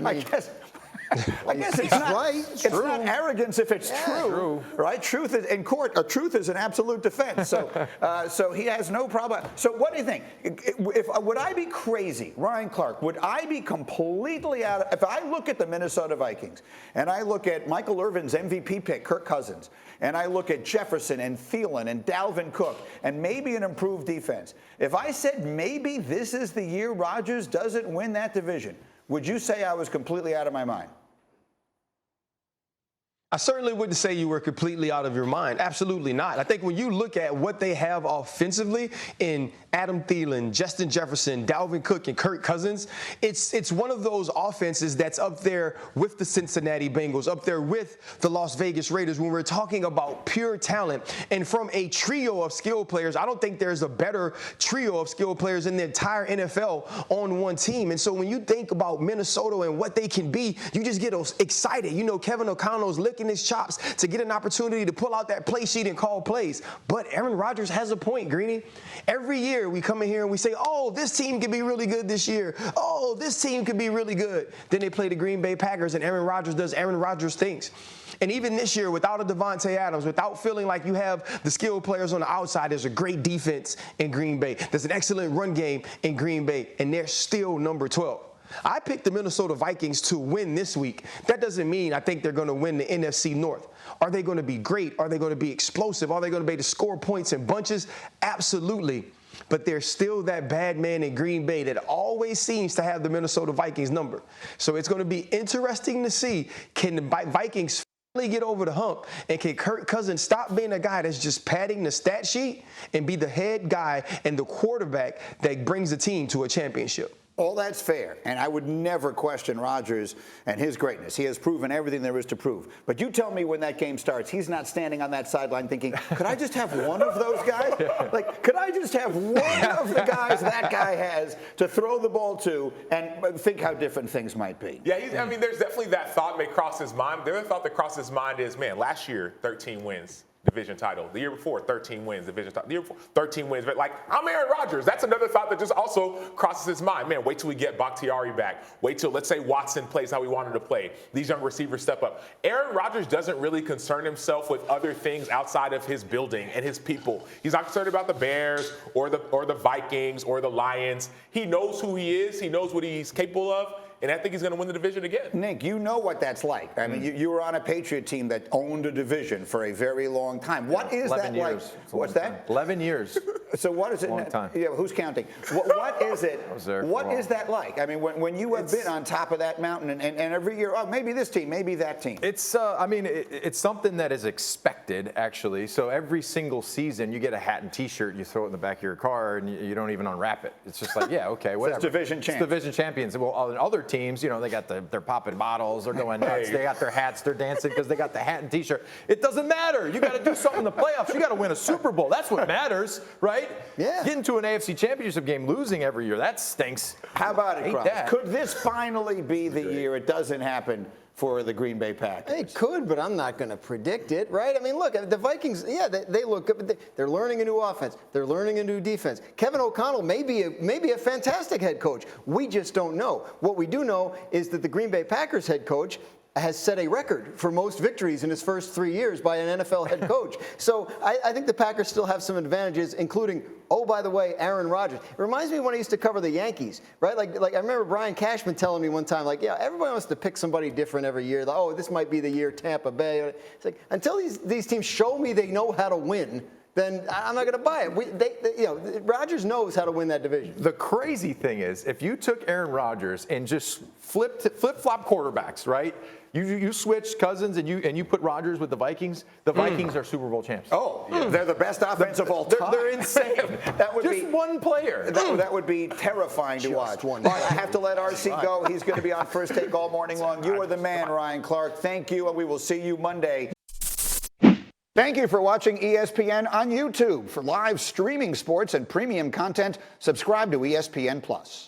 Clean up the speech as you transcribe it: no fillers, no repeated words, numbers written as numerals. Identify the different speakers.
Speaker 1: I guess it's not right. It's not arrogance if it's true, right? Truth is in court. Truth is an absolute defense. So he has no problem. So what do you think? Would I be crazy, Ryan Clark? Would I be completely out of? If I look at the Minnesota Vikings and I look at Michael Irvin's MVP pick, Kirk Cousins, and I look at Jefferson and Thielen and Dalvin Cook and maybe an improved defense. If I said maybe this is the year Rodgers doesn't win that division, would you say I was completely out of my mind?
Speaker 2: I certainly wouldn't say you were completely out of your mind. Absolutely not. I think when you look at what they have offensively in Adam Thielen, Justin Jefferson, Dalvin Cook, and Kirk Cousins, it's one of those offenses that's up there with the Cincinnati Bengals, up there with the Las Vegas Raiders when we're talking about pure talent. And from a trio of skill players, I don't think there's a better trio of skill players in the entire NFL on one team. And so when you think about Minnesota and what they can be, you just get excited. You know, Kevin O'Connell's licking his chops to get an opportunity to pull out that play sheet and call plays. But Aaron Rodgers has a point, Greeny. Every year we come in here and we say, oh, this team could be really good this year. Oh, this team could be really good. Then they play the Green Bay Packers and Aaron Rodgers does Aaron Rodgers things. And even this year, without a Devontae Adams, without feeling like you have the skilled players on the outside, there's a great defense in Green Bay. There's an excellent run game in Green Bay, and they're still number 12. I picked the Minnesota Vikings to win this week. That doesn't mean I think they're going to win the NFC North. Are they going to be great? Are they going to be explosive? Are they going to be able to score points in bunches? Absolutely. But there's still that bad man in Green Bay that always seems to have the Minnesota Vikings number. So it's going to be interesting to see, can the Vikings finally get over the hump, and can Kirk Cousins stop being a guy that's just padding the stat sheet and be the head guy and the quarterback that brings the team to a championship?
Speaker 1: All that's fair, and I would never question Rodgers and his greatness. He has proven everything there is to prove. But you tell me when that game starts, he's not standing on that sideline thinking, could I just have one of those guys? Like, could I just have one of the guys that guy has to throw the ball to and think how different things might be?
Speaker 3: Yeah, I mean, there's definitely that thought may cross his mind. The other thought that crosses his mind is, man, last year, 13 wins. Division title. The year before, 13 wins, division title. The year before, 13 wins. But like, I'm Aaron Rodgers. That's another thought that just also crosses his mind. Man, wait till we get Bakhtiari back. Wait till, let's say, Watson plays how we wanted to play. These young receivers step up. Aaron Rodgers doesn't really concern himself with other things outside of his building and his people. He's not concerned about the Bears or the Vikings or the Lions. He knows who he is. He knows what he's capable of. And I think he's going to win the division again.
Speaker 1: Nick, you know what that's like. I mean, you were on a Patriot team that owned a division for a very long time. What is that like? What's that?
Speaker 4: 11 years.
Speaker 1: So what is it?
Speaker 4: Long time.
Speaker 1: Yeah, who's counting? What is it? What is that like? I mean, when you have been on top of that mountain and every year, oh, maybe this team, maybe that team.
Speaker 4: It's, I mean, it's something that is expected, actually. So every single season, you get a hat and T-shirt, you throw it in the back of your car, and you don't even unwrap it. It's just like, yeah, okay, whatever.
Speaker 1: It's division champions.
Speaker 4: It's division champions. Well, on other teams, you know, they got they're popping bottles, they're going nuts, they got their hats, they're dancing because they got the hat and T-shirt. It doesn't matter. You got to do something in the playoffs. You got to win a Super Bowl. That's what matters, right?
Speaker 1: Yeah.
Speaker 4: Getting to an AFC Championship game, losing every year, that stinks.
Speaker 1: How about it, Cross?
Speaker 4: that.
Speaker 1: Could this finally be the year it doesn't happen for the Green Bay Packers?
Speaker 5: It could, but I'm not going to predict it, right? I mean, look, the Vikings, yeah, they look good. They're learning a new offense. They're learning a new defense. Kevin O'Connell may be a fantastic head coach. We just don't know. What we do know is that the Green Bay Packers head coach has set a record for most victories in his first 3 years by an NFL head coach. So I think the Packers still have some advantages, including, oh, by the way, Aaron Rodgers. It reminds me when I used to cover the Yankees, right? Like I remember Brian Cashman telling me one time, like, yeah, everybody wants to pick somebody different every year. Like, oh, this might be the year Tampa Bay. It's like, until these teams show me they know how to win, then I'm not going to buy it. Rodgers knows how to win that division.
Speaker 4: The crazy thing is, if you took Aaron Rodgers and just flip-flop quarterbacks, right? You switch Cousins and you put Rodgers with the Vikings are Super Bowl champs.
Speaker 1: Oh, they're the best offense of all time.
Speaker 4: They're insane.
Speaker 1: That would
Speaker 4: just
Speaker 1: be
Speaker 4: one player.
Speaker 1: That would be terrifying to watch. All right, I have to let RC go. He's going to be on First Take all morning long. You are the man, Ryan Clark. Thank you, and we will see you Monday. Thank you for watching ESPN on YouTube. For live streaming sports and premium content, subscribe to ESPN+.